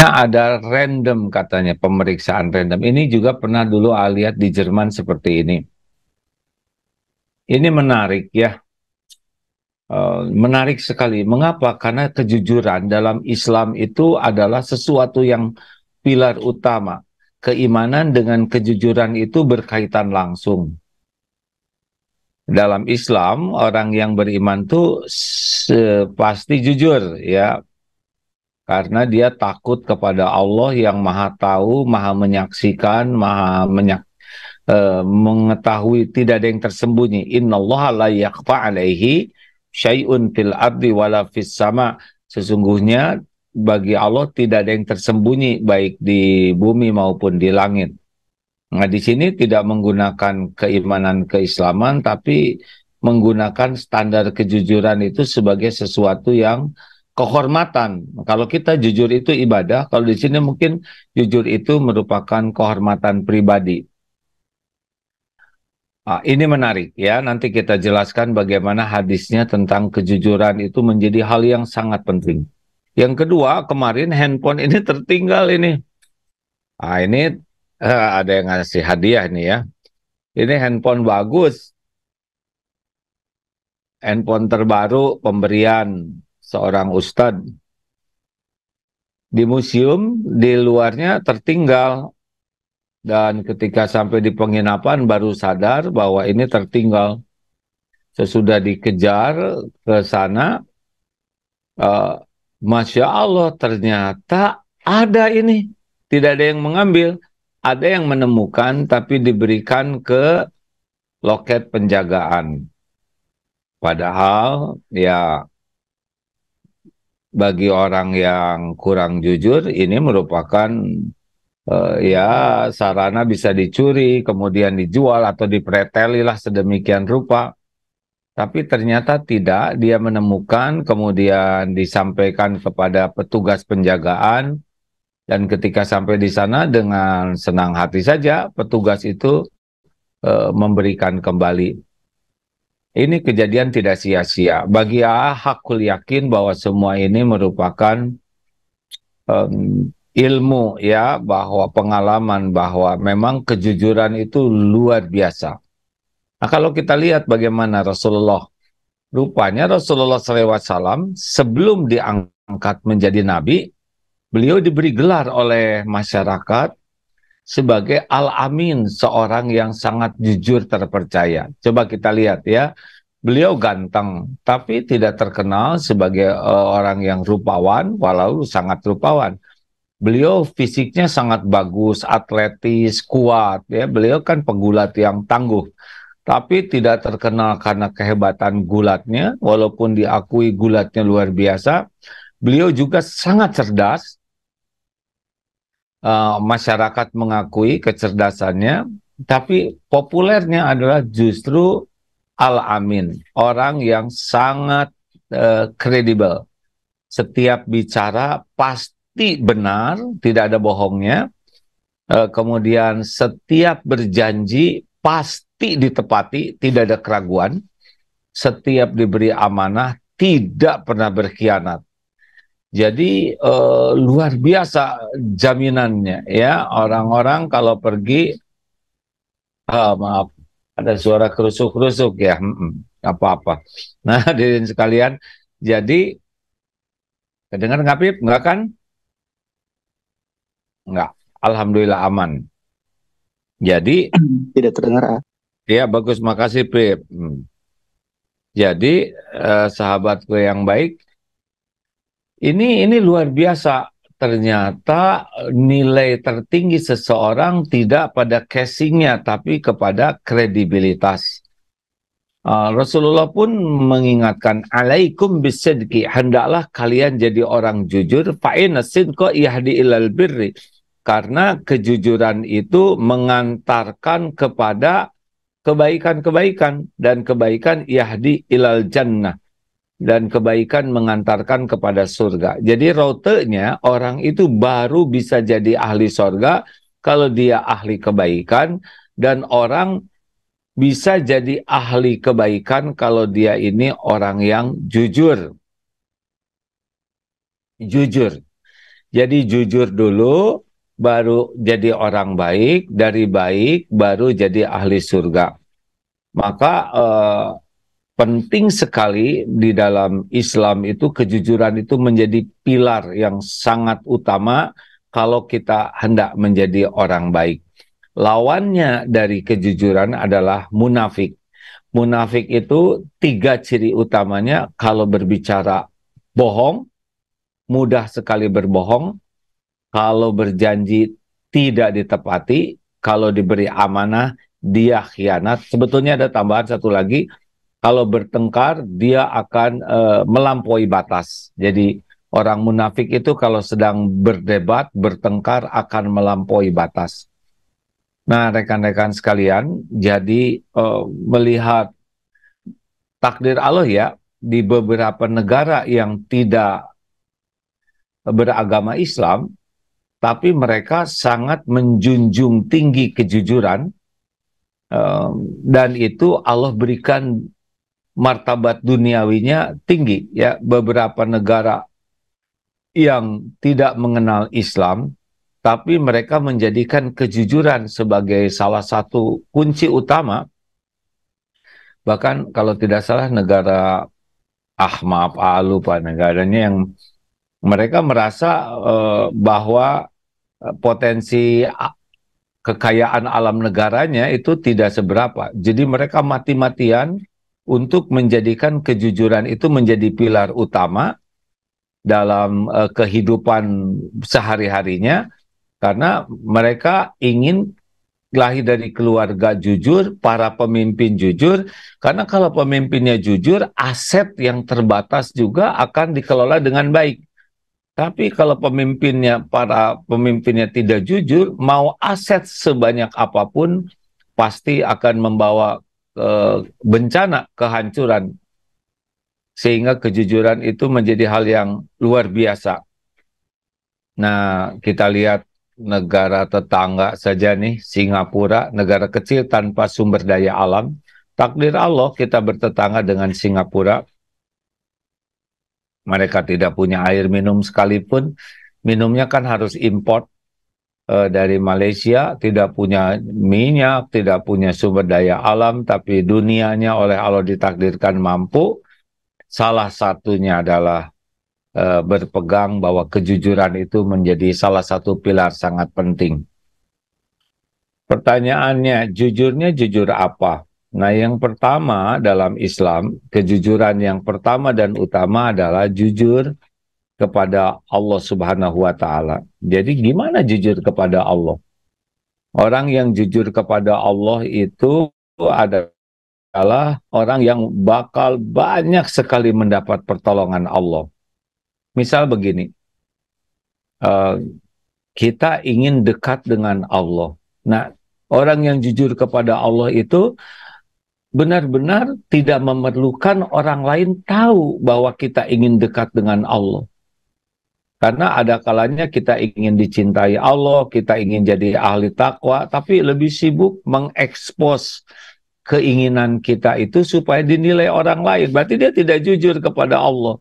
ada random katanya, pemeriksaan random. Ini juga pernah dulu lihat di Jerman seperti ini. Ini menarik ya. Menarik sekali. Mengapa? Karena kejujuran dalam Islam itu adalah sesuatu yang pilar utama. Keimanan dengan kejujuran itu berkaitan langsung. Dalam Islam, orang yang beriman itu pasti jujur ya. Karena dia takut kepada Allah yang maha tahu, maha menyaksikan, mengetahui, tidak ada yang tersembunyi. Innallaha la yakhfa alaihi syai'un fil ardi wala fis sama. Sesungguhnya bagi Allah tidak ada yang tersembunyi baik di bumi maupun di langit. Nah, di sini tidak menggunakan keimanan keislaman, tapi menggunakan standar kejujuran itu sebagai sesuatu yang kehormatan. Kalau kita jujur itu ibadah, kalau di sini mungkin jujur itu merupakan kehormatan pribadi. Ini menarik ya, nanti kita jelaskan bagaimana hadisnya tentang kejujuran itu menjadi hal yang sangat penting. Yang kedua, kemarin handphone ini tertinggal ini. Ini ada yang ngasih hadiah nih ya. Ini handphone bagus, handphone terbaru pemberian seorang ustadz. Di museum, di luarnya tertinggal. Dan ketika sampai di penginapan baru sadar bahwa ini tertinggal. Sesudah dikejar ke sana, Masya Allah ternyata ada ini. Tidak ada yang mengambil. Ada yang menemukan tapi diberikan ke loket penjagaan. Padahal ya bagi orang yang kurang jujur ini merupakan ya sarana bisa dicuri, kemudian dijual atau dipretelilah sedemikian rupa. Tapi ternyata tidak, dia menemukan, kemudian disampaikan kepada petugas penjagaan, dan ketika sampai di sana dengan senang hati saja, petugas itu memberikan kembali. Ini kejadian tidak sia-sia. Bagi hakul yakin bahwa semua ini merupakan ilmu ya, bahwa pengalaman bahwa memang kejujuran itu luar biasa. Nah, kalau kita lihat bagaimana Rasulullah, rupanya Rasulullah SAW sebelum diangkat menjadi nabi, beliau diberi gelar oleh masyarakat sebagai Al-Amin, seorang yang sangat jujur terpercaya. Coba kita lihat ya, beliau ganteng, tapi tidak terkenal sebagai orang yang rupawan, walau sangat rupawan. Beliau fisiknya sangat bagus, atletis, kuat, ya. Beliau kan pegulat yang tangguh. Tapi tidak terkenal karena kehebatan gulatnya, walaupun diakui gulatnya luar biasa. Beliau juga sangat cerdas, masyarakat mengakui kecerdasannya, tapi populernya adalah justru Al-Amin, orang yang sangat kredibel. Setiap bicara pasti benar, tidak ada bohongnya. Kemudian setiap berjanji pasti ditepati, tidak ada keraguan. Setiap diberi amanah, tidak pernah berkhianat. Jadi luar biasa jaminannya ya. Orang-orang kalau pergi, maaf, ada suara kerusuk-kerusuk ya, apa-apa. Nah, hadirin sekalian, jadi kedengar nggak Pip? Nggak kan? Nggak. Alhamdulillah aman. Jadi Tidak terdengar. ya bagus, makasih Pip. Jadi sahabatku yang baik, ini luar biasa. Ternyata nilai tertinggi seseorang tidak pada casingnya, tapi kepada kredibilitas. Rasulullah pun mengingatkan, alaikum bisidqi, hendaklah kalian jadi orang jujur, fa'inna sidqa yahdi ilal birri. Karena kejujuran itu mengantarkan kepada kebaikan-kebaikan, dan kebaikan yahdi ilal jannah, dan kebaikan mengantarkan kepada surga. Jadi rutenya orang itu baru bisa jadi ahli surga kalau dia ahli kebaikan, dan orang bisa jadi ahli kebaikan kalau dia ini orang yang jujur. Jujur. Jadi jujur dulu, baru jadi orang baik, dari baik baru jadi ahli surga. Maka penting sekali di dalam Islam itu kejujuran itu menjadi pilar yang sangat utama kalau kita hendak menjadi orang baik. Lawannya dari kejujuran adalah munafik. Munafik itu tiga ciri utamanya: kalau berbicara bohong, mudah sekali berbohong; kalau berjanji tidak ditepati; kalau diberi amanah dia khianat. Sebetulnya ada tambahan satu lagi: kalau bertengkar dia akan melampaui batas. Jadi orang munafik itu kalau sedang berdebat, bertengkar akan melampaui batas. Nah, rekan-rekan sekalian, jadi melihat takdir Allah ya, di beberapa negara yang tidak beragama Islam, tapi mereka sangat menjunjung tinggi kejujuran, dan itu Allah berikan martabat duniawinya tinggi ya. Beberapa negara yang tidak mengenal Islam, tapi mereka menjadikan kejujuran sebagai salah satu kunci utama. Bahkan kalau tidak salah negara, maaf, lupa negaranya, yang mereka merasa bahwa potensi kekayaan alam negaranya itu tidak seberapa. Jadi mereka mati-matian untuk menjadikan kejujuran itu menjadi pilar utama dalam kehidupan sehari-harinya, karena mereka ingin lahir dari keluarga jujur, para pemimpin jujur, karena kalau pemimpinnya jujur, aset yang terbatas juga akan dikelola dengan baik. Tapi kalau para pemimpinnya tidak jujur, mau aset sebanyak apapun, pasti akan membawa bencana, kehancuran. Sehingga kejujuran itu menjadi hal yang luar biasa. Nah, kita lihat negara tetangga saja nih, Singapura, negara kecil tanpa sumber daya alam. Takdir Allah kita bertetangga dengan Singapura. Mereka tidak punya air minum sekalipun. Minumnya kan harus import dari Malaysia, tidak punya minyak, tidak punya sumber daya alam, tapi dunianya oleh Allah ditakdirkan mampu. Salah satunya adalah berpegang bahwa kejujuran itu menjadi salah satu pilar sangat penting. Pertanyaannya, jujurnya jujur apa? Nah, yang pertama dalam Islam, kejujuran yang pertama dan utama adalah jujur kepada Allah Subhanahu wa Ta'ala. Jadi, gimana jujur kepada Allah? Orang yang jujur kepada Allah itu adalah orang yang bakal banyak sekali mendapat pertolongan Allah. Misal begini, kita ingin dekat dengan Allah. Nah, orang yang jujur kepada Allah itu benar-benar tidak memerlukan orang lain tahu bahwa kita ingin dekat dengan Allah. Karena ada kalanya kita ingin dicintai Allah, kita ingin jadi ahli takwa, tapi lebih sibuk mengekspos keinginan kita itu supaya dinilai orang lain. Berarti dia tidak jujur kepada Allah.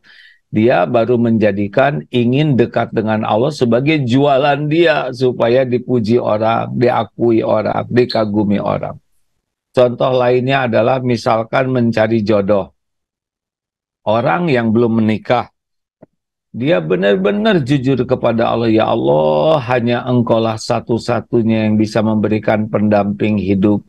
Dia baru menjadikan ingin dekat dengan Allah sebagai jualan dia supaya dipuji orang, diakui orang, dikagumi orang. Contoh lainnya adalah misalkan mencari jodoh. Orang yang belum menikah, dia benar-benar jujur kepada Allah. Ya Allah, hanya Engkaulah satu-satunya yang bisa memberikan pendamping hidup.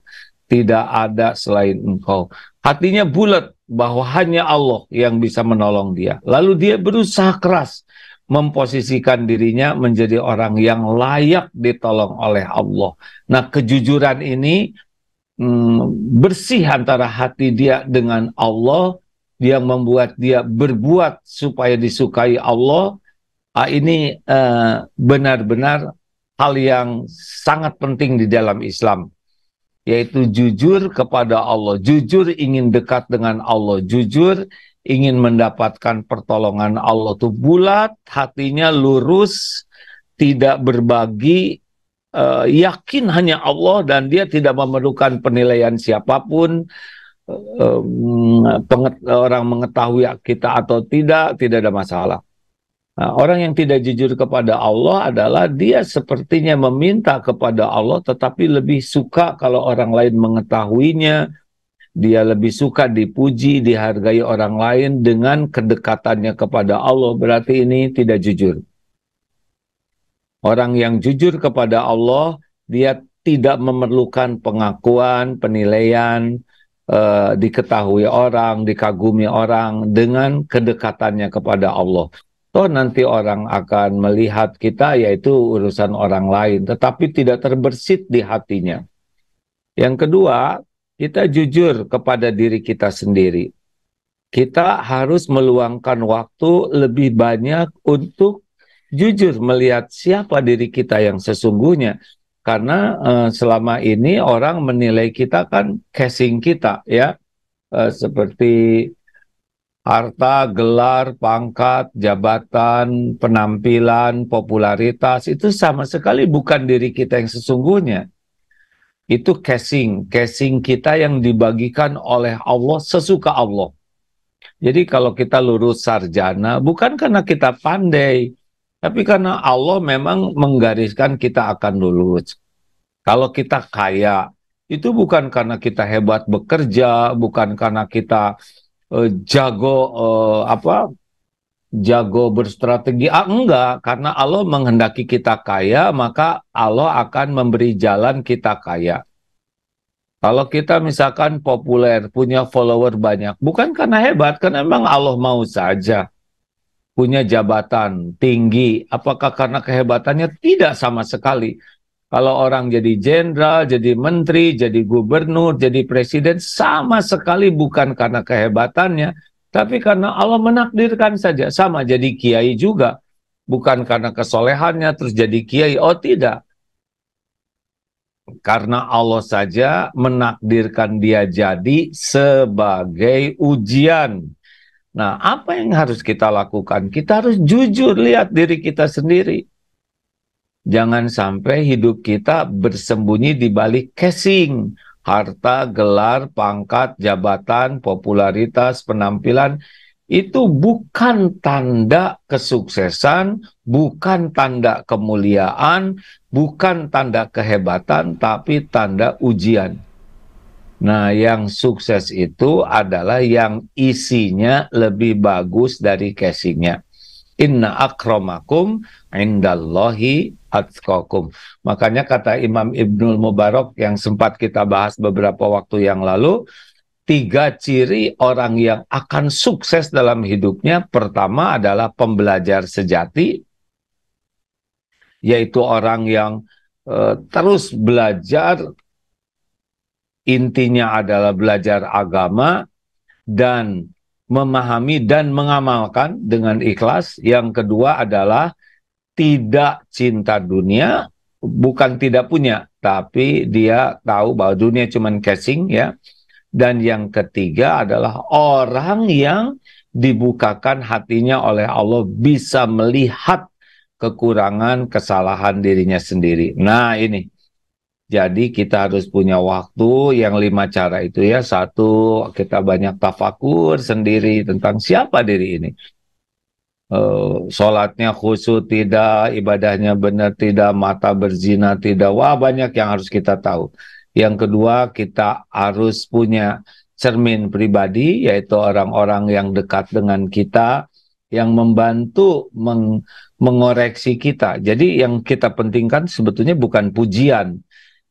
Tidak ada selain Engkau. Hatinya bulat bahwa hanya Allah yang bisa menolong dia. Lalu dia berusaha keras memposisikan dirinya menjadi orang yang layak ditolong oleh Allah. Nah, kejujuran ini bersih antara hati dia dengan Allah, yang membuat dia berbuat supaya disukai Allah. Ini benar-benar hal yang sangat penting di dalam Islam, yaitu jujur kepada Allah, jujur ingin dekat dengan Allah, jujur ingin mendapatkan pertolongan Allah. Tuh bulat, hatinya lurus, tidak berbagi, yakin hanya Allah, dan dia tidak memerlukan penilaian siapapun. Orang mengetahui kita atau tidak ada masalah. Nah, orang yang tidak jujur kepada Allah adalah dia sepertinya meminta kepada Allah, tetapi lebih suka kalau orang lain mengetahuinya. Dia lebih suka dipuji, dihargai orang lain dengan kedekatannya kepada Allah. Berarti ini tidak jujur. Orang yang jujur kepada Allah, dia tidak memerlukan pengakuan, penilaian, diketahui orang, dikagumi orang dengan kedekatannya kepada Allah. Toh nanti orang akan melihat kita, yaitu urusan orang lain, tetapi tidak terbersit di hatinya. Yang kedua, kita jujur kepada diri kita sendiri. Kita harus meluangkan waktu lebih banyak untuk jujur melihat siapa diri kita yang sesungguhnya. Karena selama ini orang menilai kita kan casing kita ya. Seperti harta, gelar, pangkat, jabatan, penampilan, popularitas, itu sama sekali bukan diri kita yang sesungguhnya. Itu casing kita yang dibagikan oleh Allah sesuka Allah. Jadi kalau kita lulus sarjana, bukan karena kita pandai, tapi karena Allah memang menggariskan kita akan lulus. Kalau kita kaya, itu bukan karena kita hebat bekerja, bukan karena kita jago jago berstrategi. Enggak, karena Allah menghendaki kita kaya, maka Allah akan memberi jalan kita kaya. Kalau kita misalkan populer, punya follower banyak, bukan karena hebat, karena memang Allah mau saja. Punya jabatan tinggi, apakah karena kehebatannya? Tidak sama sekali. Kalau orang jadi jenderal, jadi menteri, jadi gubernur, jadi presiden, sama sekali bukan karena kehebatannya, tapi karena Allah menakdirkan saja. Sama jadi kiai juga, bukan karena kesolehannya terus jadi kiai. Oh tidak, karena Allah saja menakdirkan dia jadi sebagai ujian. Nah, apa yang harus kita lakukan? Kita harus jujur lihat diri kita sendiri. Jangan sampai hidup kita bersembunyi di balik casing. Harta, gelar, pangkat, jabatan, popularitas, penampilan. Itu bukan tanda kesuksesan, bukan tanda kemuliaan, bukan tanda kehebatan, tapi tanda ujian. Nah, yang sukses itu adalah yang isinya lebih bagus dari casingnya. Inna akramakum indallahi atqakum. Makanya kata Imam Ibnul Mubarak yang sempat kita bahas beberapa waktu yang lalu, 3 ciri orang yang akan sukses dalam hidupnya. Pertama adalah pembelajar sejati, yaitu orang yang terus belajar, intinya adalah belajar agama dan memahami dan mengamalkan dengan ikhlas. Yang kedua adalah tidak cinta dunia, bukan tidak punya, tapi dia tahu bahwa dunia cuma casing ya. Dan yang ketiga adalah orang yang dibukakan hatinya oleh Allah bisa melihat kekurangan, kesalahan dirinya sendiri. Nah ini, jadi kita harus punya waktu yang 5 cara itu ya. Satu, kita banyak tafakur sendiri tentang siapa diri ini. Sholatnya khusyuk tidak, ibadahnya benar tidak, mata berzina tidak. Wah, banyak yang harus kita tahu. Yang kedua, kita harus punya cermin pribadi, yaitu orang-orang yang dekat dengan kita, yang membantu mengoreksi kita. Jadi yang kita pentingkan sebetulnya bukan pujian.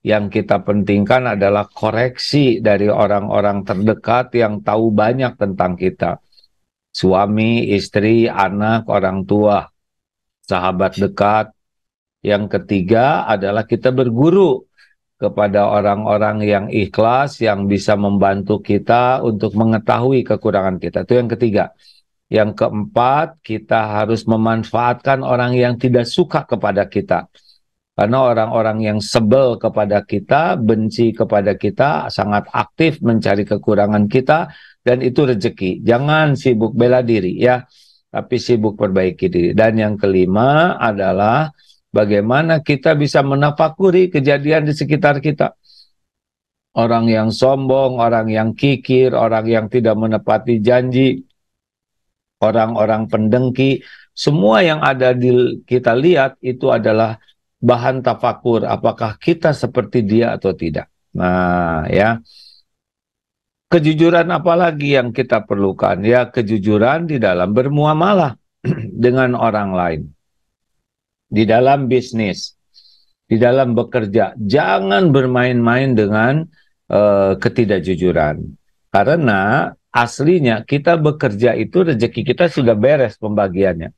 Yang kita pentingkan adalah koreksi dari orang-orang terdekat yang tahu banyak tentang kita. Suami, istri, anak, orang tua, sahabat dekat. Yang ketiga adalah kita berguru kepada orang-orang yang ikhlas, yang bisa membantu kita untuk mengetahui kekurangan kita. Itu yang ketiga. Yang keempat, kita harus memanfaatkan orang yang tidak suka kepada kita. Karena orang-orang yang sebel kepada kita, benci kepada kita, sangat aktif mencari kekurangan kita, dan itu rezeki. Jangan sibuk bela diri ya, tapi sibuk perbaiki diri. Dan yang kelima adalah bagaimana kita bisa menafakuri kejadian di sekitar kita. Orang yang sombong, orang yang kikir, orang yang tidak menepati janji, orang-orang pendengki, Semua yang ada kita lihat itu adalah bahan tafakur. Apakah kita seperti dia atau tidak? Nah, ya. Kejujuran apa lagi yang kita perlukan? Ya, kejujuran di dalam bermuamalah dengan orang lain. Di dalam bisnis, di dalam bekerja. Jangan bermain-main dengan ketidakjujuran. Karena aslinya kita bekerja itu rezeki kita sudah beres pembagiannya.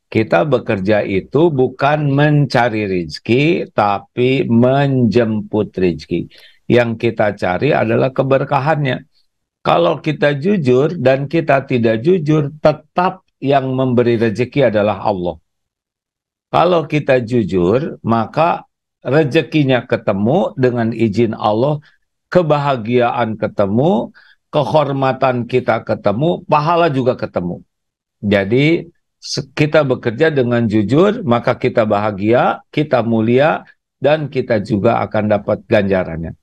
Kita bekerja itu bukan mencari rezeki, tapi menjemput rezeki. Yang kita cari adalah keberkahannya. Kalau kita jujur dan kita tidak jujur, tetap yang memberi rezeki adalah Allah. Kalau kita jujur, maka rezekinya ketemu dengan izin Allah, kebahagiaan ketemu, kehormatan kita ketemu, pahala juga ketemu. Jadi kita bekerja dengan jujur, maka kita bahagia, kita mulia, dan kita juga akan dapat ganjarannya.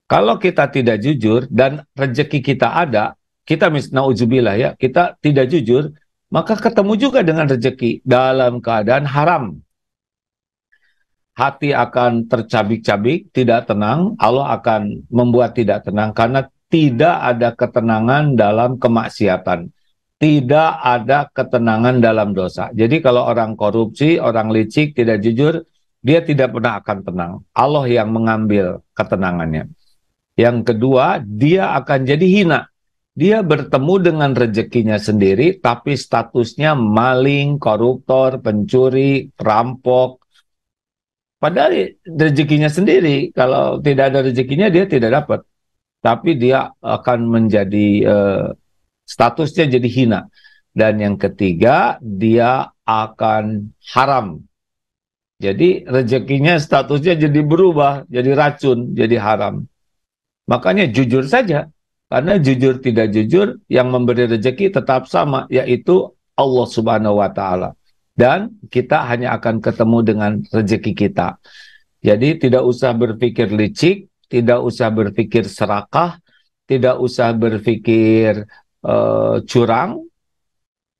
Kalau kita tidak jujur dan rezeki kita ada, kita nauzubillah ya, kita tidak jujur, maka ketemu juga dengan rezeki dalam keadaan haram. Hati akan tercabik-cabik, tidak tenang, Allah akan membuat tidak tenang karena tidak ada ketenangan dalam kemaksiatan. Tidak ada ketenangan dalam dosa. Jadi kalau orang korupsi, orang licik, tidak jujur, dia tidak pernah akan tenang. Allah yang mengambil ketenangannya. Yang kedua, dia akan jadi hina. Dia bertemu dengan rezekinya sendiri, tapi statusnya maling, koruptor, pencuri, perampok. Padahal rezekinya sendiri, kalau tidak ada rezekinya dia tidak dapat. Tapi dia akan menjadi statusnya jadi hina. Dan yang ketiga, dia akan haram. Jadi rezekinya statusnya jadi berubah, jadi racun, jadi haram. Makanya jujur saja. Karena jujur tidak jujur, yang memberi rezeki tetap sama, yaitu Allah Subhanahu wa Ta'ala. Dan kita hanya akan ketemu dengan rezeki kita. Jadi tidak usah berpikir licik, tidak usah berpikir serakah, tidak usah berpikir curang,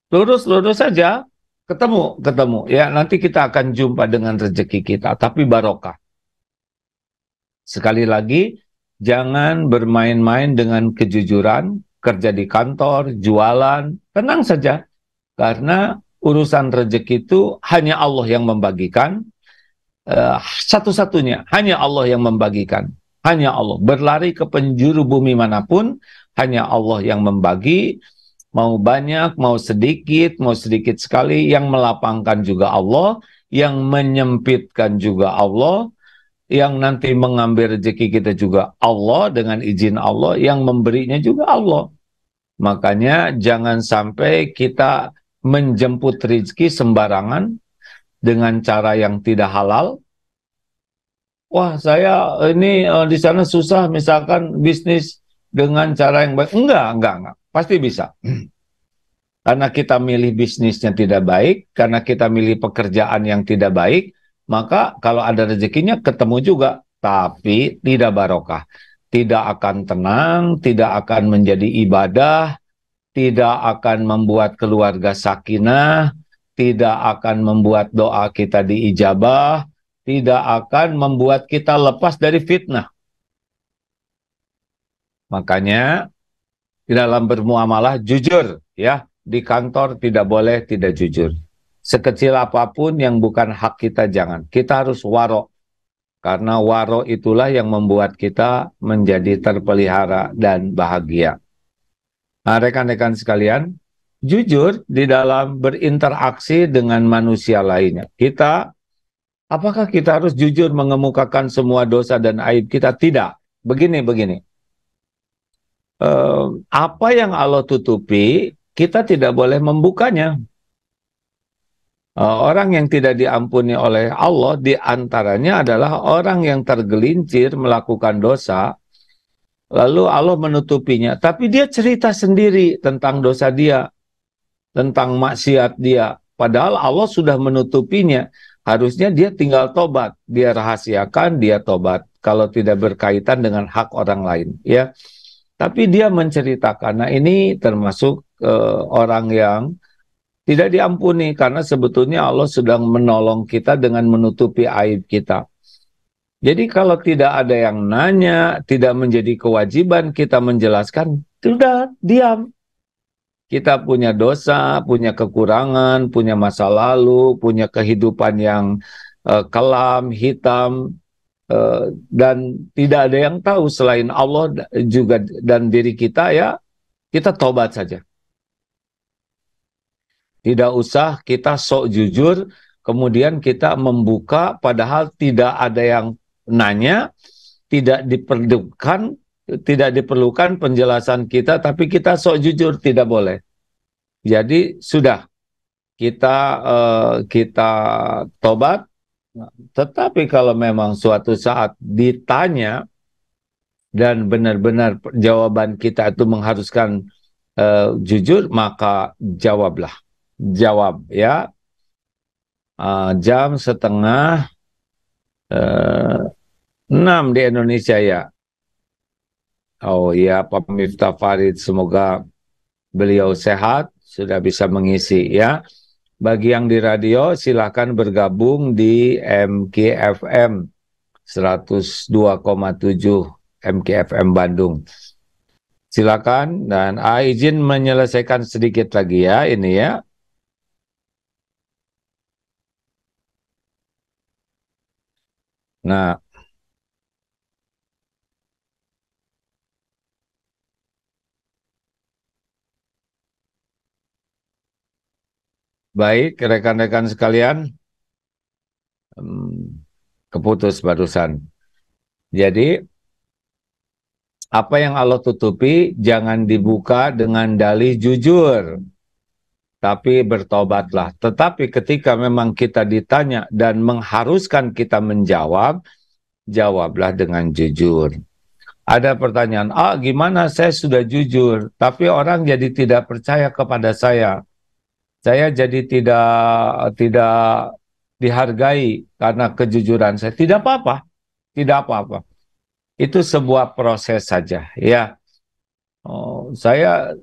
lurus-lurus saja, ketemu. Ya, nanti kita akan jumpa dengan rezeki kita, tapi barokah. Sekali lagi, jangan bermain-main dengan kejujuran, kerja di kantor, jualan, tenang saja. Karena urusan rezeki itu hanya Allah yang membagikan, satu-satunya, hanya Allah yang membagikan. Hanya Allah. Berlari ke penjuru bumi manapun, hanya Allah yang membagi. Mau banyak, mau sedikit sekali. Yang melapangkan juga Allah, yang menyempitkan juga Allah, yang nanti mengambil rezeki kita juga Allah dengan izin Allah, yang memberinya juga Allah. Makanya jangan sampai kita menjemput rezeki sembarangan dengan cara yang tidak halal. Wah, saya ini di sana susah, misalkan bisnis dengan cara yang baik. Enggak. Pasti bisa. Karena kita milih bisnisnya tidak baik, karena kita milih pekerjaan yang tidak baik, maka kalau ada rezekinya ketemu juga, tapi tidak barokah. Tidak akan tenang, tidak akan menjadi ibadah, tidak akan membuat keluarga sakinah, tidak akan membuat doa kita diijabah, tidak akan membuat kita lepas dari fitnah. Makanya di dalam bermuamalah jujur, ya. Di kantor tidak boleh tidak jujur. Sekecil apapun yang bukan hak kita jangan. Kita harus waro. Karena waro itulah yang membuat kita menjadi terpelihara dan bahagia. Nah, rekan-rekan sekalian, jujur di dalam berinteraksi dengan manusia lainnya. Apakah kita harus jujur mengemukakan semua dosa dan aib kita? Tidak. Begini. Apa yang Allah tutupi, kita tidak boleh membukanya. Orang yang tidak diampuni oleh Allah diantaranya adalah orang yang tergelincir melakukan dosa, lalu Allah menutupinya. Tapi dia cerita sendiri tentang dosa dia, tentang maksiat dia. Padahal Allah sudah menutupinya. Harusnya dia tinggal tobat. Dia rahasiakan, dia tobat. Kalau tidak berkaitan dengan hak orang lain. Ya. Tapi dia menceritakan. Nah, ini termasuk orang yang Tidak diampuni karena sebetulnya Allah sedang menolong kita dengan menutupi aib kita. Jadi kalau tidak ada yang nanya, tidak menjadi kewajiban kita menjelaskan, sudah diam. Kita punya dosa, punya kekurangan, punya masa lalu, punya kehidupan yang kelam, hitam, dan tidak ada yang tahu selain Allah juga dan diri kita, ya kita tobat saja. Tidak usah kita sok jujur, kemudian kita membuka padahal tidak ada yang nanya, tidak diperlukan penjelasan kita, tapi kita sok jujur, tidak boleh. Jadi sudah kita tobat, tetapi kalau memang suatu saat ditanya dan benar-benar jawaban kita itu mengharuskan jujur, maka jawablah. Jawab ya. Jam setengah 6 di Indonesia ya. Oh iya, Pak Miftah Farid, semoga beliau sehat, sudah bisa mengisi ya. Bagi yang di radio, silakan bergabung di MKFM 102,7 MKFM Bandung. Silakan, dan izin menyelesaikan sedikit lagi ya ini ya. Nah, baik rekan-rekan sekalian, keputus barusan. Jadi apa yang Allah tutupi jangan dibuka dengan dalih jujur, tapi bertobatlah. Tetapi ketika memang kita ditanya dan mengharuskan kita menjawab, jawablah dengan jujur. Ada pertanyaan, gimana saya sudah jujur, tapi orang jadi tidak percaya kepada saya. Saya jadi tidak dihargai karena kejujuran saya. Tidak apa-apa, tidak apa-apa. Itu sebuah proses saja, ya. Saya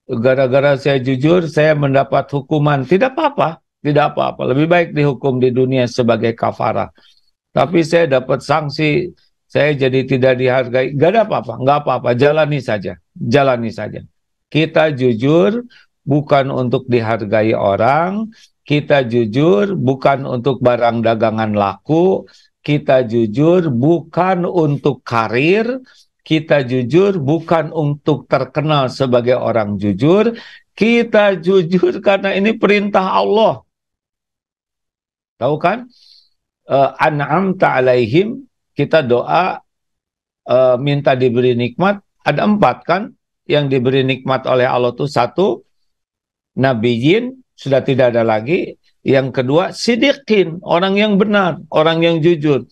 gara-gara saya jujur, saya mendapat hukuman. Tidak apa-apa, tidak apa-apa. Lebih baik dihukum di dunia sebagai kafarah. Tapi saya dapat sanksi, saya jadi tidak dihargai. Gak ada apa-apa, nggak apa-apa. Jalani saja, jalani saja. Kita jujur bukan untuk dihargai orang. Kita jujur bukan untuk barang dagangan laku. Kita jujur bukan untuk karir. Kita jujur bukan untuk terkenal sebagai orang jujur. Kita jujur karena ini perintah Allah. Tahu kan? An'amta alaihim, kita doa minta diberi nikmat, ada 4 kan yang diberi nikmat oleh Allah itu. 1, nabiyyin, sudah tidak ada lagi. Yang kedua, sidiqin, orang yang benar, orang yang jujur.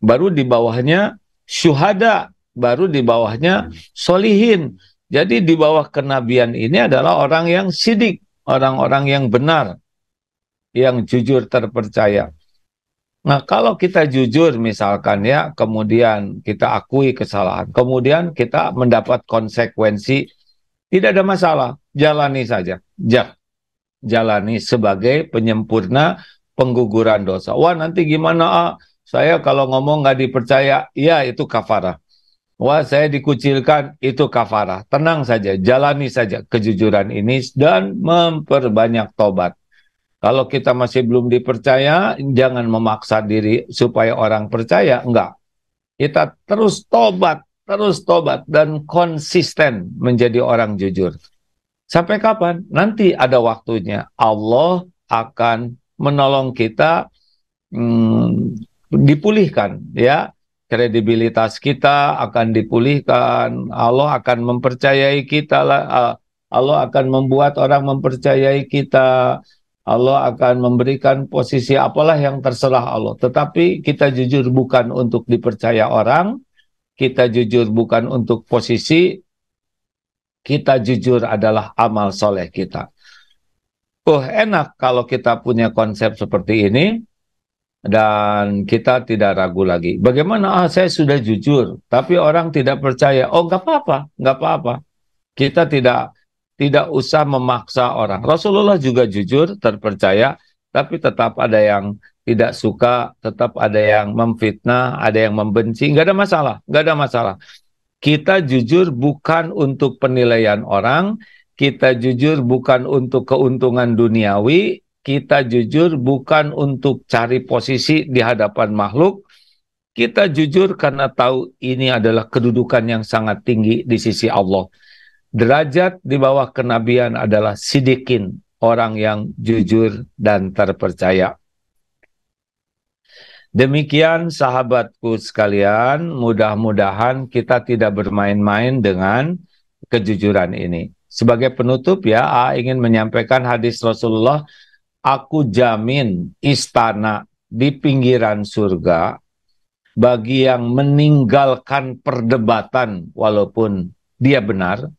Baru di bawahnya syuhada, baru di bawahnya solihin. Jadi di bawah kenabian ini adalah orang yang sidik, orang-orang yang benar, yang jujur terpercaya. Nah, kalau kita jujur misalkan ya, kemudian kita akui kesalahan, kemudian kita mendapat konsekuensi, tidak ada masalah, jalani saja. Jalani sebagai penyempurna pengguguran dosa. Wah, nanti gimana? Saya kalau ngomong nggak dipercaya, ya itu kafarah. Wah, saya dikucilkan, itu kafarah. Tenang saja, jalani saja kejujuran ini dan memperbanyak tobat. Kalau kita masih belum dipercaya, jangan memaksa diri supaya orang percaya. Enggak. Kita terus tobat, dan konsisten menjadi orang jujur. Sampai kapan? Nanti ada waktunya. Allah akan menolong kita dipulihkan, ya. Kredibilitas kita akan dipulihkan. Allah akan mempercayai kita. Allah akan membuat orang mempercayai kita. Allah akan memberikan posisi apalah yang terserah Allah. Tetapi kita jujur bukan untuk dipercaya orang, kita jujur bukan untuk posisi, kita jujur adalah amal soleh kita. Enak kalau kita punya konsep seperti ini, dan kita tidak ragu lagi. Bagaimana? Saya sudah jujur, tapi orang tidak percaya. Oh, nggak apa-apa, nggak apa-apa. Kita tidak tidak usah memaksa orang. Rasulullah juga jujur, terpercaya, tapi tetap ada yang tidak suka, tetap ada yang memfitnah, ada yang membenci, nggak ada masalah, nggak ada masalah. Kita jujur bukan untuk penilaian orang, kita jujur bukan untuk keuntungan duniawi, kita jujur bukan untuk cari posisi di hadapan makhluk, kita jujur karena tahu ini adalah kedudukan yang sangat tinggi di sisi Allah. Derajat di bawah kenabian adalah sidikin, orang yang jujur dan terpercaya. Demikian sahabatku sekalian, mudah-mudahan kita tidak bermain-main dengan kejujuran ini. Sebagai penutup ya, ingin menyampaikan hadis Rasulullah, aku jamin istana di pinggiran surga bagi yang meninggalkan perdebatan walaupun dia benar.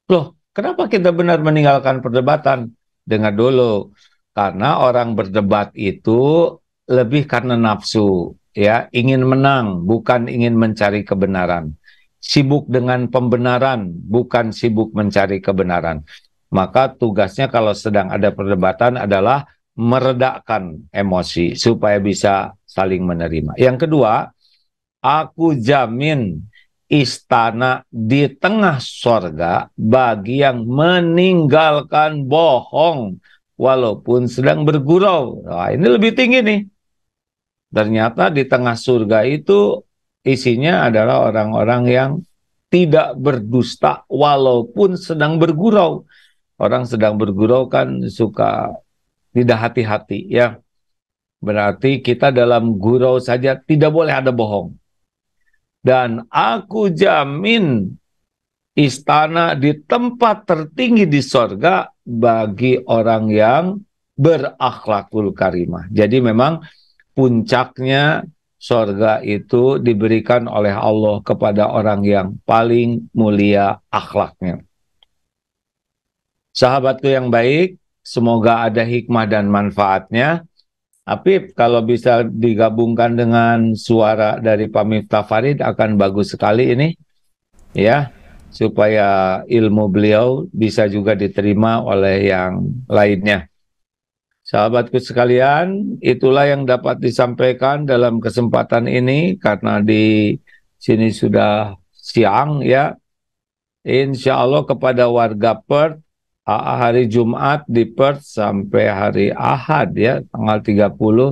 Loh, kenapa kita benar meninggalkan perdebatan? Dengar dulu, karena orang berdebat itu lebih karena nafsu, ya, ingin menang, bukan ingin mencari kebenaran. Sibuk dengan pembenaran, bukan sibuk mencari kebenaran. Maka tugasnya kalau sedang ada perdebatan adalah meredakan emosi supaya bisa saling menerima. Yang kedua, aku jamin istana di tengah sorga bagi yang meninggalkan bohong walaupun sedang bergurau. Nah, ini lebih tinggi nih. Ternyata di tengah surga itu isinya adalah orang-orang yang tidak berdusta walaupun sedang bergurau. Orang sedang bergurau kan suka tidak hati-hati ya. Berarti kita dalam gurau saja tidak boleh ada bohong. Dan aku jamin istana di tempat tertinggi di sorga bagi orang yang berakhlakul karimah. Jadi memang puncaknya sorga itu diberikan oleh Allah kepada orang yang paling mulia akhlaknya. Sahabatku yang baik, semoga ada hikmah dan manfaatnya. Apip, kalau bisa digabungkan dengan suara dari Pak Miftah Farid akan bagus sekali ini, ya, supaya ilmu beliau bisa juga diterima oleh yang lainnya. Sahabatku sekalian, itulah yang dapat disampaikan dalam kesempatan ini, karena di sini sudah siang ya. Insya Allah kepada warga Perth, hari Jumat di Perth sampai hari Ahad ya, tanggal 30,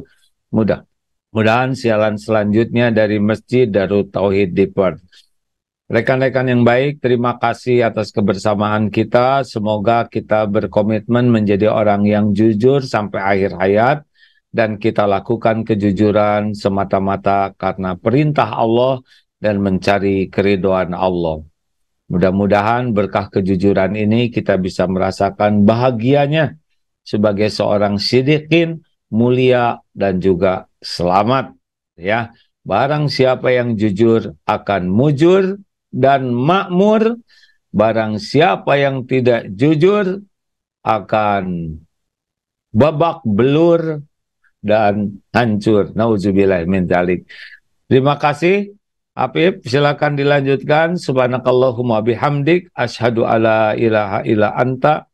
mudah-mudahan siaran selanjutnya dari Masjid Darut Tauhid di Perth. Rekan-rekan yang baik, terima kasih atas kebersamaan kita. Semoga kita berkomitmen menjadi orang yang jujur sampai akhir hayat, dan kita lakukan kejujuran semata-mata karena perintah Allah dan mencari keridhaan Allah. Mudah-mudahan berkah kejujuran ini kita bisa merasakan bahagianya sebagai seorang sidikin, mulia dan juga selamat. Ya, barang siapa yang jujur akan mujur dan makmur, barang siapa yang tidak jujur akan babak belur dan hancur. Nauzubillah min dzalik. Terima kasih. Apip, silakan dilanjutkan. Subhanakallahumma bihamdik, asyhadu alla ilaha illa anta,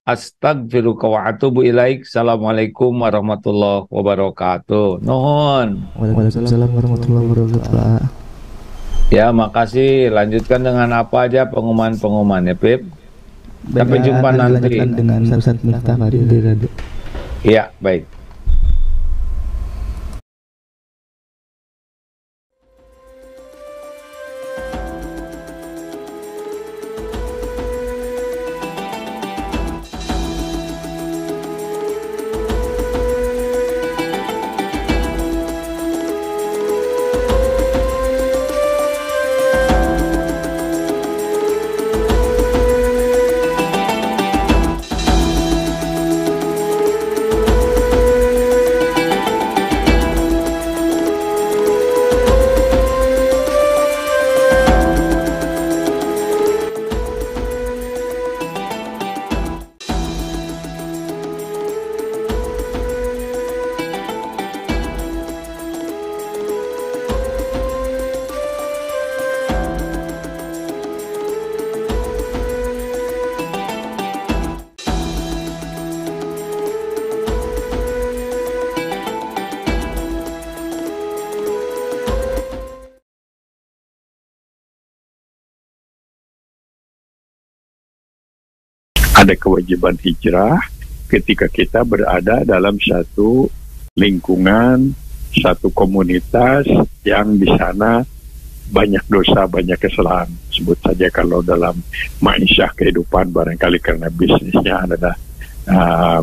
astagfiruka wa atubu ilaik. Assalamualaikum warahmatullahi wabarakatuh. Nuhun. Waalaikumsalam warahmatullahi wabarakatuh. Ya, makasih. Lanjutkan dengan apa aja pengumuman ya, Pip. Sampai jumpa nanti. Dengan Ustaz Miftah Farid di radio. Iya, baik. ada kewajiban hijrah ketika kita berada dalam satu lingkungan, satu komunitas yang di sana banyak dosa, banyak kesalahan. Sebut saja kalau dalam ma'isyah kehidupan, barangkali karena bisnisnya adalah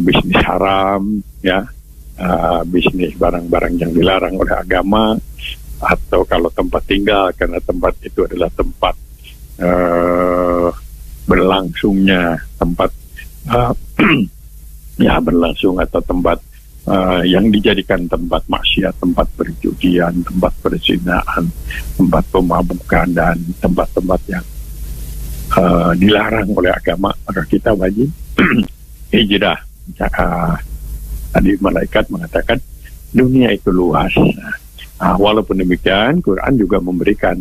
bisnis haram, ya, bisnis barang-barang yang dilarang oleh agama, atau kalau tempat tinggal karena tempat itu adalah tempat berlangsungnya tempat ya berlangsung atau tempat yang dijadikan tempat maksiat, tempat perjudian, tempat perzinaan, tempat pemabukan, dan tempat-tempat yang dilarang oleh agama, maka kita wajib hijrah. Tadi malaikat mengatakan dunia itu luas. Walaupun demikian, Quran juga memberikan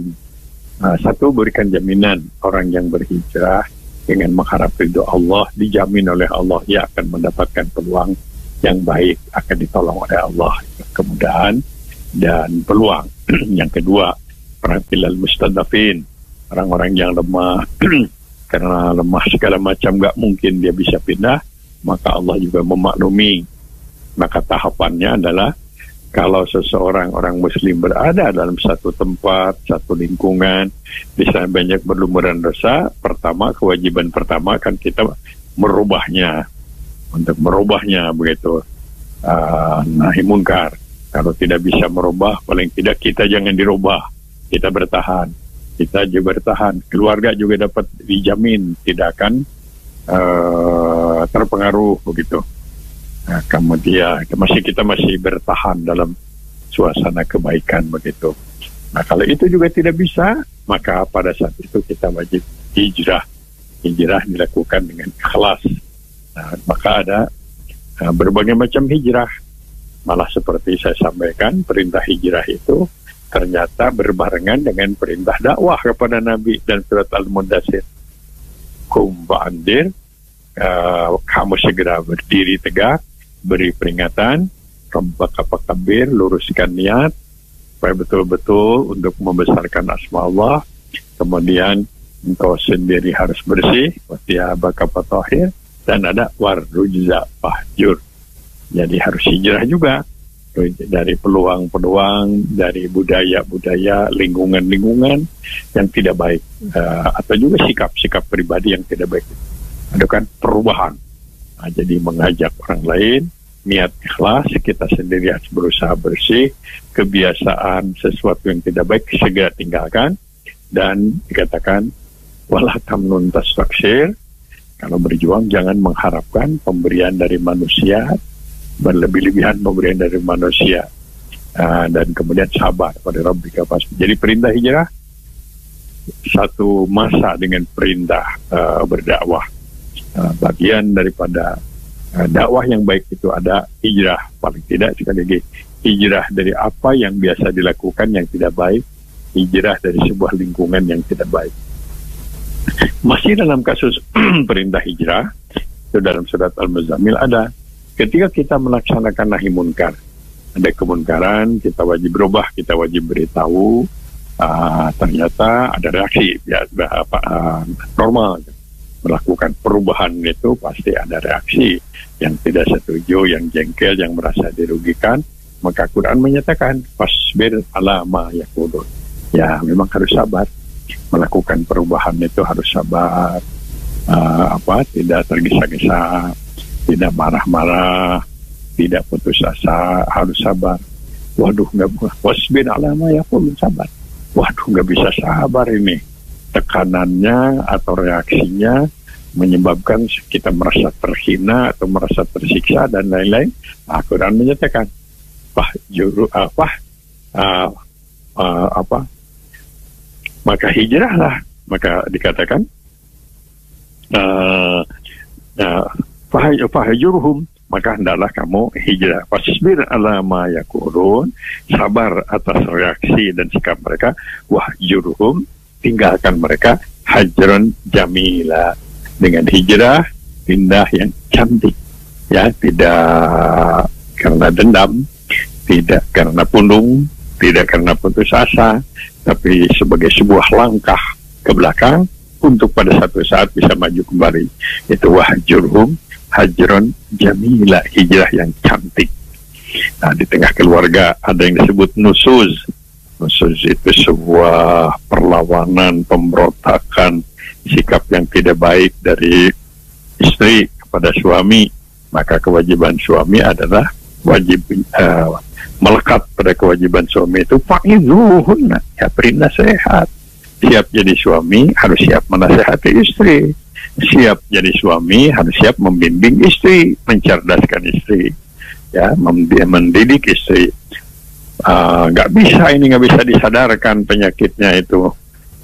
berikan jaminan orang yang berhijrah dengan mengharap ridho Allah, dijamin oleh Allah ia akan mendapatkan peluang yang baik, akan ditolong oleh Allah, kemudahan dan peluang. Yang kedua, perhatilah mustadafin, orang-orang yang lemah karena lemah segala macam nggak mungkin dia bisa pindah, maka Allah juga memaklumi. Maka tahapannya adalah kalau seseorang orang muslim berada dalam satu tempat, satu lingkungan, di sana banyak berlumuran dosa, kewajiban pertama kan kita merubahnya. Untuk merubahnya begitu, nahi munkar. Kalau tidak bisa merubah, paling tidak kita jangan dirubah, kita bertahan. Kita juga bertahan, keluarga juga dapat dijamin tidak akan terpengaruh begitu. Nah, kemudian kita masih bertahan dalam suasana kebaikan begitu. Nah, kalau itu juga tidak bisa, maka pada saat itu kita wajib hijrah. Hijrah dilakukan dengan ikhlas. Nah, maka ada berbagai macam hijrah. Malah seperti saya sampaikan, perintah hijrah itu ternyata berbarengan dengan perintah dakwah kepada Nabi dan surat Al-Mudaththir. Qum fa'anzir, kamu segera berdiri tegak, beri peringatan, rabbaka fakabbir, luruskan niat supaya betul-betul untuk membesarkan asma Allah. Kemudian engkau sendiri harus bersih, wa thiyabaka fatahhir, dan ada warrujza fahjur. Jadi harus hijrah juga dari peluang-peluang, dari budaya-budaya, lingkungan-lingkungan yang tidak baik, atau juga sikap-sikap pribadi yang tidak baik. Ada kan perubahan. Nah, jadi mengajak orang lain, niat ikhlas, kita sendiri harus berusaha bersih, kebiasaan sesuatu yang tidak baik segera tinggalkan, dan dikatakan wala tamnun tastaksir, kalau berjuang jangan mengharapkan pemberian dari manusia, berlebih-lebihan pemberian dari manusia, dan kemudian sabar pada Rabbika fasbir. Jadi perintah hijrah satu masa dengan perintah berdakwah. Bagian daripada dakwah yang baik itu ada hijrah, paling tidak sekali lagi hijrah dari apa yang biasa dilakukan yang tidak baik, hijrah dari sebuah lingkungan yang tidak baik. Masih dalam kasus perintah hijrah itu dalam surat Al-Muzammil ada, ketika kita melaksanakan nahi munkar, ada kemunkaran, kita wajib berubah, kita wajib beritahu, ternyata ada reaksi normal. Melakukan perubahan itu pasti ada reaksi yang tidak setuju, yang jengkel, yang merasa dirugikan. Maka Quran menyatakan fasbir ala ma yaqulun. Ya, memang harus sabar. Melakukan perubahan itu harus sabar, tidak tergesa-gesa, tidak marah-marah, tidak putus asa, harus sabar. Waduh, wasbir ala ma yaqulun, sabar. Waduh, nggak bisa sabar ini. Tekanannya atau reaksinya menyebabkan kita merasa terhina atau merasa tersiksa dan lain-lain. Al-Quran menyatakan maka hijrahlah. Maka dikatakan fahjurhum, maka hendaklah kamu hijrah. Fasbir ala ma yaqulun, sabar atas reaksi dan sikap mereka. Wahjurhum, tinggalkan mereka hajron jamila, dengan hijrah pindah yang cantik, ya, tidak karena dendam, tidak karena pundung, tidak karena putus asa, tapi sebagai sebuah langkah ke belakang untuk pada satu saat bisa maju kembali. Itu wahjurhum hajron jamila, hijrah yang cantik. Nah, di tengah keluarga ada yang disebut nusuz. Nusuz itu sebuah perlawanan, pemberontakan, sikap yang tidak baik dari istri kepada suami. Maka kewajiban suami adalah wajib melekat pada kewajiban suami itu fa'izuhunna, ya beri nasihat. Siap jadi suami harus siap menasihati istri. Siap jadi suami harus siap membimbing istri, mencerdaskan istri, ya, mendidik istri. Nggak bisa disadarkan penyakitnya itu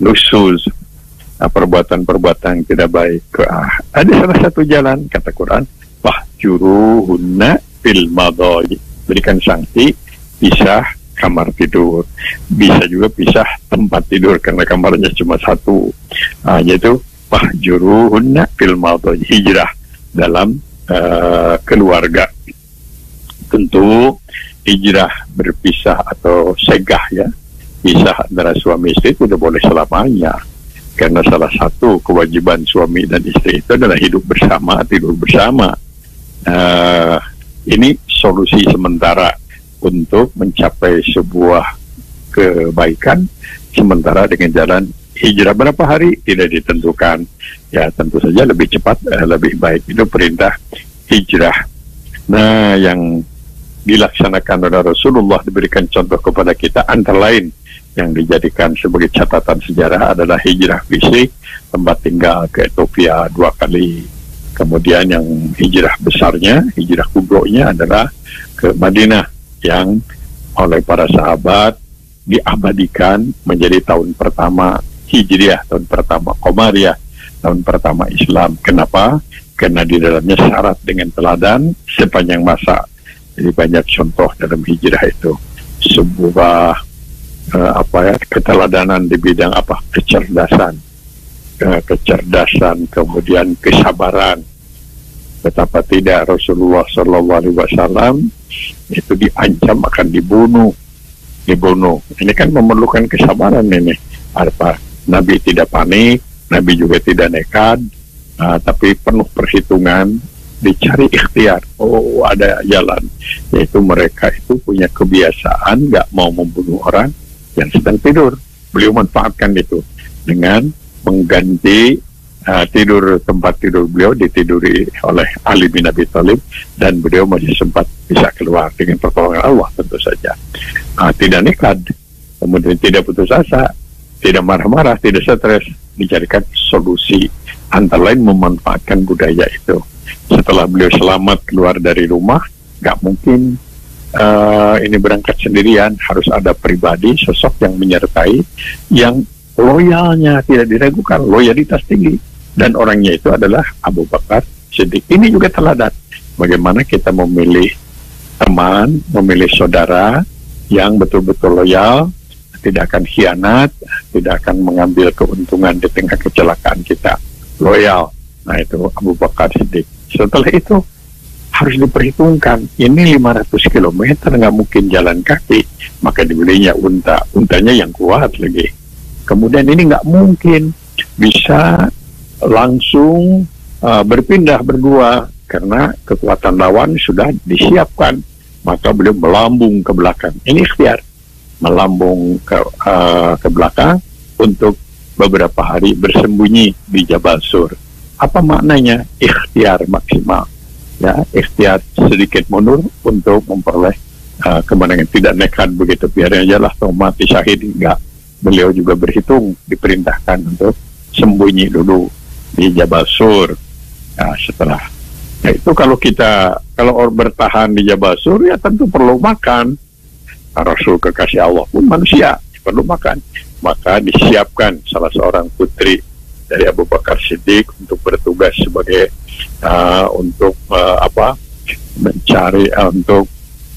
nusuz, perbuatan-perbuatan tidak baik. Ada salah satu jalan, kata Quran, fahjuruhunna fil madhaji, berikan sanksi, pisah kamar tidur, bisa juga pisah tempat tidur karena kamarnya cuma satu, yaitu fahjuruhunna fil madhaji, hijrah dalam keluarga. Tentu hijrah berpisah atau segah, ya, pisah antara suami istri tidak boleh selamanya, karena salah satu kewajiban suami dan istri itu adalah hidup bersama, tidur bersama. Ini solusi sementara untuk mencapai sebuah kebaikan sementara dengan jalan hijrah. Berapa hari tidak ditentukan, ya, tentu saja lebih cepat lebih baik. Itu perintah hijrah. Nah, yang dilaksanakan oleh Rasulullah, diberikan contoh kepada kita, antara lain yang dijadikan sebagai catatan sejarah adalah hijrah fisik, tempat tinggal ke Ethiopia 2 kali. Kemudian yang hijrah besarnya, hijrah kubronya adalah ke Madinah, yang oleh para sahabat diabadikan menjadi tahun pertama Hijriah, tahun pertama Qamariyah, tahun pertama Islam. Kenapa? Karena di dalamnya syarat dengan teladan sepanjang masa. Jadi banyak contoh dalam hijrah itu. Sebuah keteladanan di bidang kecerdasan, kemudian kesabaran. Betapa tidak Rasulullah SAW itu diancam akan dibunuh. Ini kan memerlukan kesabaran ini. Nabi tidak panik, Nabi juga tidak nekat, tapi penuh perhitungan, dicari ikhtiar. Oh, ada jalan, yaitu mereka itu punya kebiasaan nggak mau membunuh orang yang sedang tidur. Beliau manfaatkan itu dengan mengganti tempat tidur beliau ditiduri oleh Ali bin Abi Thalib, dan beliau masih sempat bisa keluar dengan pertolongan Allah, tentu saja. Tidak nekat, kemudian tidak putus asa, tidak marah-marah, tidak stres, dicarikan solusi, antara lain memanfaatkan budaya itu. Setelah beliau selamat keluar dari rumah, nggak mungkin ini berangkat sendirian, harus ada pribadi, sosok yang menyertai, yang loyalnya tidak diragukan, loyalitas tinggi, dan orangnya itu adalah Abu Bakar Siddiq. Ini juga teladan bagaimana kita memilih teman, memilih saudara yang betul-betul loyal, tidak akan khianat, tidak akan mengambil keuntungan di tengah kecelakaan kita, loyal. Nah, itu Abu Bakar Siddiq. Setelah itu harus diperhitungkan, ini 500 km nggak mungkin jalan kaki, maka dibelinya unta, untanya yang kuat lagi. Kemudian ini nggak mungkin bisa langsung berpindah berdua, karena kekuatan lawan sudah disiapkan, maka beliau melambung ke belakang. Ini ikhtiar, melambung ke belakang untuk beberapa hari bersembunyi di Jabal Sur. Apa maknanya? Ikhtiar maksimal, ya, ikhtiar sedikit mundur untuk memperoleh kemenangan. Tidak nekat begitu, biarnya aja lah toh mati syahid, enggak. Beliau juga berhitung, diperintahkan untuk sembunyi dulu di Jabal Sur. Nah, setelah itu kalau bertahan di Jabal Sur, ya tentu perlu makan. Rasul kekasih Allah pun manusia, perlu makan. Maka disiapkan salah seorang putri dari Abu Bakar Siddiq untuk bertugas sebagai untuk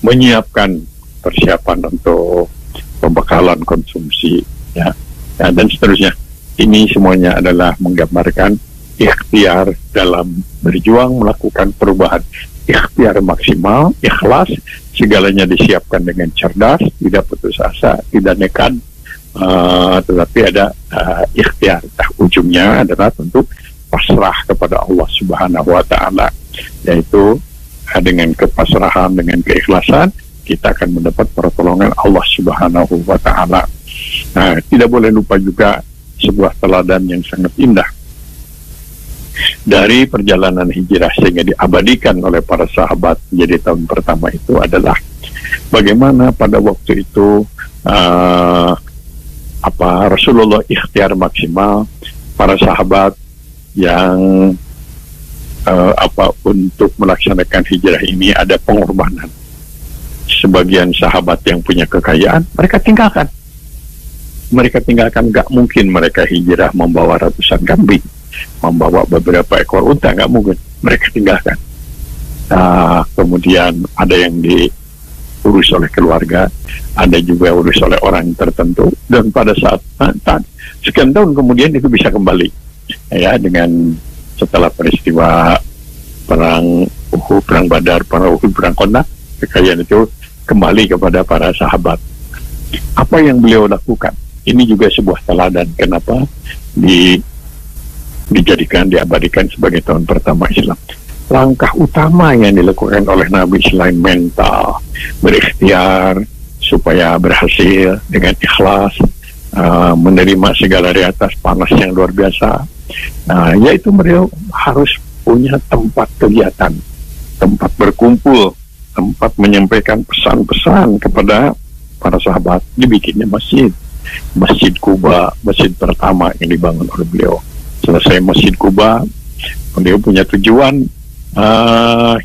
menyiapkan persiapan untuk pembekalan konsumsi, ya, dan seterusnya. Ini semuanya adalah menggambarkan ikhtiar dalam berjuang melakukan perubahan. Ikhtiar maksimal, ikhlas, segalanya disiapkan dengan cerdas, tidak putus asa, tidak nekat, tetapi ada ikhtiar. Ujungnya adalah tentu pasrah kepada Allah Subhanahu wa Ta'ala, yaitu dengan kepasrahan, dengan keikhlasan kita akan mendapat pertolongan Allah Subhanahu wa Ta'ala. Nah, tidak boleh lupa juga sebuah teladan yang sangat indah dari perjalanan hijrah sehingga diabadikan oleh para sahabat menjadi tahun pertama itu adalah bagaimana pada waktu itu Rasulullah ikhtiar maksimal para sahabat yang untuk melaksanakan hijrah ini ada pengorbanan. Sebagian sahabat yang punya kekayaan mereka tinggalkan. Gak mungkin mereka hijrah membawa ratusan kambing, membawa beberapa ekor unta, gak mungkin, mereka tinggalkan. Kemudian ada yang diurus oleh keluarga, ada juga urus oleh orang tertentu, dan pada saat sekian tahun kemudian itu bisa kembali, ya, dengan setelah peristiwa perang Uhud, perang Badar, perang Uhud, perang Khandaq, kekayaan itu kembali kepada para sahabat. Apa yang beliau lakukan? Ini juga sebuah teladan kenapa diabadikan sebagai tahun pertama Islam. Langkah utama yang dilakukan oleh Nabi selain mental, berikhtiar supaya berhasil dengan ikhlas, menerima segala realitas panas yang luar biasa, yaitu beliau harus punya tempat kegiatan, tempat berkumpul, tempat menyampaikan pesan-pesan kepada para sahabat. Dibikinnya Masjid Quba, masjid pertama yang dibangun oleh beliau. Selesai Masjid Quba, beliau punya tujuan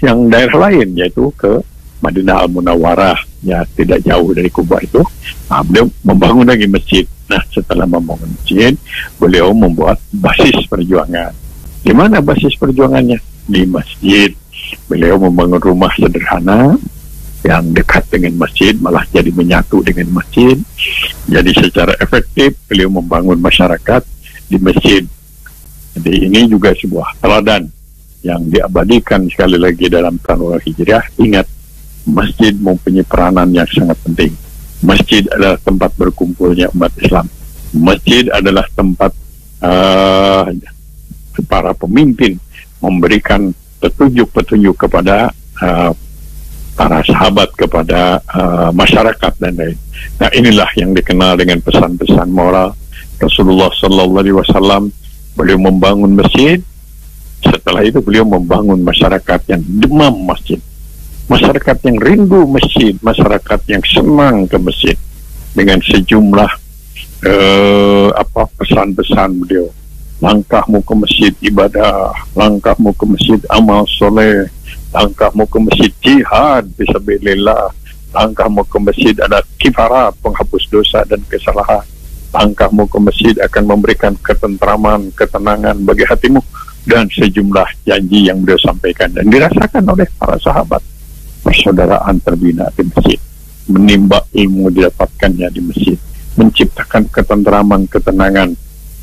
yang daerah lain, yaitu ke Madinah Al-Munawwarah, ya, tidak jauh dari Quba itu. Beliau membangun lagi masjid. Nah, setelah membangun masjid, beliau membuat basis perjuangan. Di mana basis perjuangannya? Di masjid. Beliau membangun rumah sederhana yang dekat dengan masjid, malah jadi menyatu dengan masjid. Jadi secara efektif beliau membangun masyarakat di masjid. Jadi ini juga sebuah teladan yang diabadikan sekali lagi dalam tahun hijrah. Ingat, masjid mempunyai peranan yang sangat penting. Masjid adalah tempat berkumpulnya umat Islam. Masjid adalah tempat para pemimpin memberikan petunjuk-petunjuk kepada para sahabat, kepada masyarakat dan lain. Nah, inilah yang dikenal dengan pesan-pesan moral Rasulullah Sallallahu Alaihi Wasallam. Beliau membangun masjid. Setelah itu beliau membangun masyarakat yang demam masjid, masyarakat yang rindu masjid, masyarakat yang senang ke masjid dengan sejumlah pesan-pesan beliau. Langkahmu ke masjid ibadah, langkahmu ke masjid amal soleh, langkahmu ke masjid jihad fisabilillah, langkahmu ke masjid ada kifarat, penghapus dosa dan kesalahan, langkahmu ke masjid akan memberikan ketentraman, ketenangan bagi hatimu, dan sejumlah janji yang beliau sampaikan dan dirasakan oleh para sahabat. Persaudaraan terbina di masjid, menimba ilmu didapatkannya di masjid, menciptakan ketentraman, ketenangan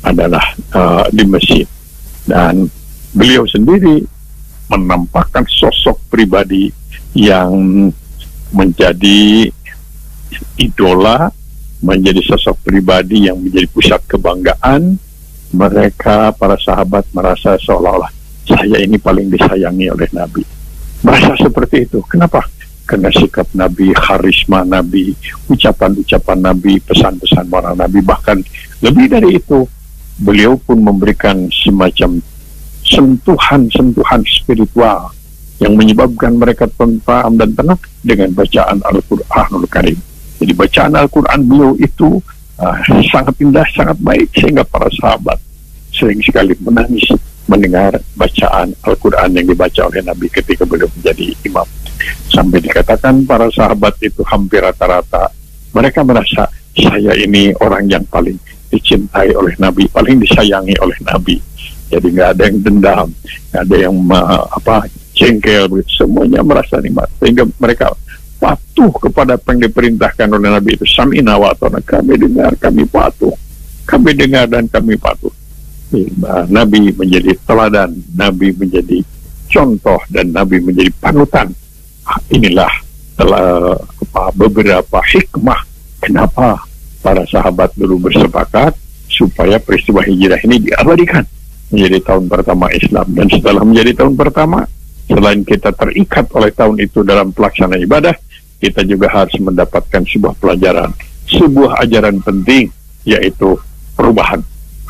adalah di masjid. Dan beliau sendiri menampakkan sosok pribadi yang menjadi idola, menjadi sosok pribadi yang menjadi pusat kebanggaan. Mereka, para sahabat, merasa seolah-olah saya ini paling disayangi oleh Nabi. Merasa seperti itu. Kenapa? Karena sikap Nabi, karisma Nabi, ucapan-ucapan Nabi, pesan-pesan para Nabi. Bahkan lebih dari itu, beliau pun memberikan semacam sentuhan-sentuhan spiritual yang menyebabkan mereka tentram dan tenang dengan bacaan Al-Quranul Karim. Jadi bacaan Al-Quran beliau itu sangat indah, sangat baik, sehingga para sahabat sering sekali menangis mendengar bacaan Al-Quran yang dibaca oleh Nabi ketika beliau menjadi imam. Sampai dikatakan para sahabat itu hampir rata-rata mereka merasa saya ini orang yang paling dicintai oleh Nabi, paling disayangi oleh Nabi. Jadi nggak ada yang dendam, nggak ada yang jengkel, semuanya merasa nikmat, sehingga mereka patuh kepada apa yang diperintahkan oleh Nabi itu. Sami'na wa ata'na, kami dengar, kami patuh, kami dengar dan kami patuh. Nabi menjadi teladan, Nabi menjadi contoh, dan Nabi menjadi panutan. Inilah beberapa hikmah kenapa para sahabat dulu bersepakat supaya peristiwa hijrah ini diabadikan menjadi tahun pertama Islam. Dan setelah menjadi tahun pertama, selain kita terikat oleh tahun itu dalam pelaksanaan ibadah, kita juga harus mendapatkan sebuah pelajaran, sebuah ajaran penting, yaitu perubahan.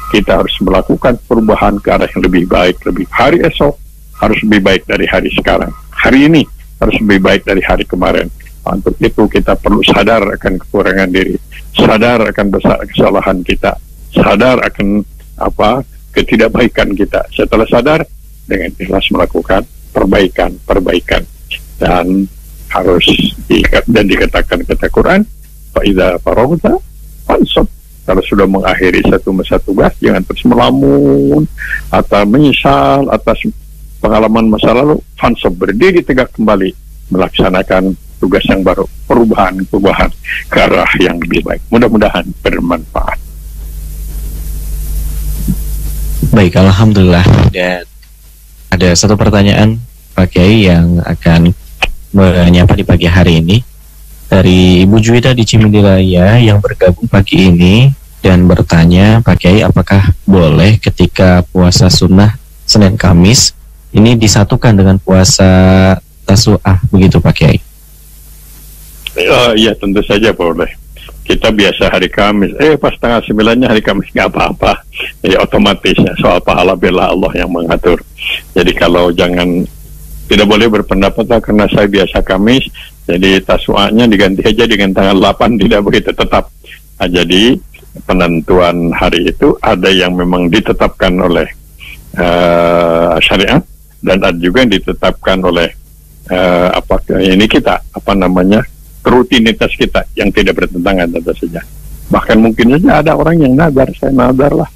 Kita harus melakukan perubahan ke arah yang lebih baik. Hari esok harus lebih baik dari hari sekarang. Hari ini harus lebih baik dari hari kemarin. Untuk itu kita perlu sadar akan kekurangan diri, sadar akan besar kesalahan kita, sadar akan ketidakbaikan kita. Setelah sadar, dengan ikhlas melakukan perbaikan, dan harus dikatakan kata Quran, fa idza faragta fansab. Kalau sudah mengakhiri satu masa tugas, jangan terus melamun atau menyesal atas pengalaman masa lalu. Fansab, berdiri tegak kembali, melaksanakan tugas yang baru, perubahan ke arah yang lebih baik. Mudah-mudahan bermanfaat. Baik, alhamdulillah. Dan ada satu pertanyaan Pak Kiai yang akan menyapa di pagi hari ini dari Ibu Juwita di Cimindi Raya yang bergabung pagi ini dan bertanya, Pak Kiai, apakah boleh ketika puasa sunnah Senin Kamis ini disatukan dengan puasa Tasu'ah, begitu Pak Kiai? Iya, tentu saja boleh. Kita biasa hari Kamis, pas tanggal 9-nya hari Kamis, nggak apa-apa. Jadi otomatis ya, soal pahala bela Allah yang mengatur. Jadi kalau tidak boleh berpendapat karena saya biasa Kamis, jadi Tasu'ahnya diganti aja dengan tanggal 8, tidak begitu tetap. Nah, jadi penentuan hari itu ada yang memang ditetapkan oleh syariat, dan ada juga yang ditetapkan oleh rutinitas kita yang tidak bertentangan tentu saja. Bahkan mungkin saja ada orang yang nadar, saya nadar lah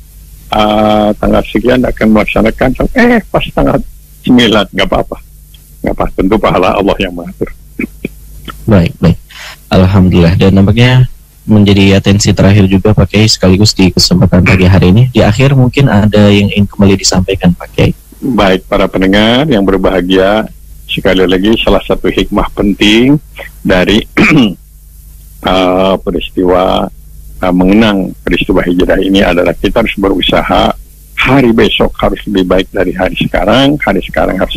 tanggal sekian akan melaksanakan, pas tanggal 9, nggak apa-apa, tentu pahala Allah yang mengatur. Baik. Alhamdulillah. Dan nampaknya menjadi atensi terakhir juga Pak Kiai sekaligus di kesempatan pagi hari ini. Di akhir mungkin ada yang ingin kembali disampaikan Pak Kiai. Baik, para pendengar yang berbahagia, sekali lagi salah satu hikmah penting dari peristiwa mengenang peristiwa hijrah ini adalah kita harus berusaha hari besok harus lebih baik dari hari sekarang harus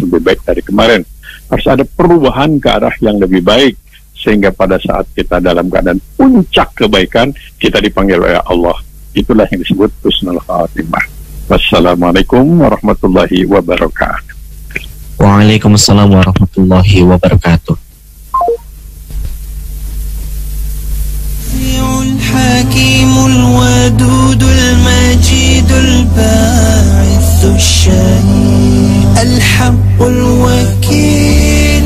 lebih baik dari kemarin. Harus ada perubahan ke arah yang lebih baik, sehingga pada saat kita dalam keadaan puncak kebaikan, kita dipanggil oleh Allah. Itulah yang disebut husnul khatimah. Wassalamualaikum warahmatullahi wabarakatuh. Waalaikumsalam warahmatullahi wabarakatuh. الحكيم الودود المجيد الباعث الشهيد الحق الوكيل.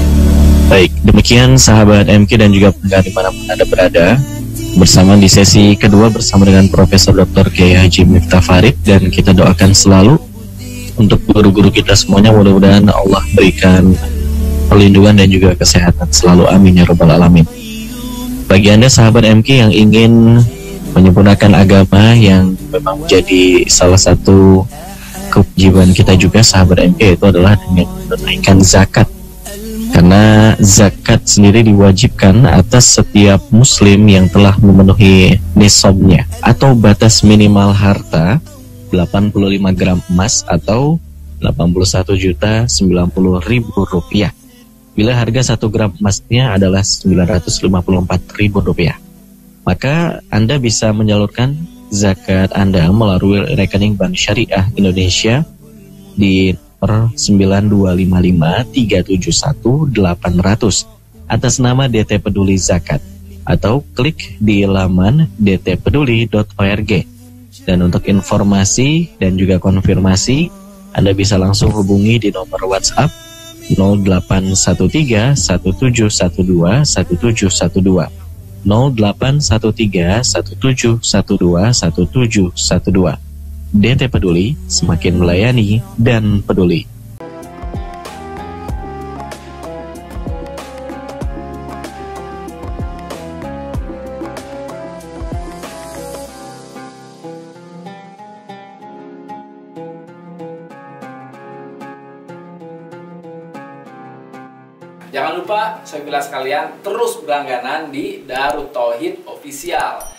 Baik, demikian sahabat MK dan juga pendengar dimanapun Anda berada, bersama di sesi kedua bersama dengan Profesor Dr. Kiai Haji Miftah Farid, dan kita doakan selalu untuk guru-guru kita semuanya, mudah-mudahan Allah berikan perlindungan dan juga kesehatan selalu, amin ya rabbal alamin. Bagi Anda sahabat MK yang ingin menyempurnakan agama yang memang menjadi salah satu kewajiban kita juga sahabat MK, itu adalah dengan menunaikan zakat. Karena zakat sendiri diwajibkan atas setiap muslim yang telah memenuhi nisabnya atau batas minimal harta 85 gram emas atau 81.090.000 rupiah. Bila harga 1 gram emasnya adalah 954.000 rupiah, maka Anda bisa menyalurkan zakat Anda melalui rekening Bank Syariah Indonesia di nomor 9255371800 atas nama DT Peduli Zakat, atau klik di laman dtpeduli.org. Dan untuk informasi dan juga konfirmasi, Anda bisa langsung hubungi di nomor WhatsApp 0813-1712-1712 0813-1712-1712. DT Peduli, semakin melayani dan peduli. Jangan lupa, saya bilang sekalian, terus berlangganan di Darut Tauhid Official.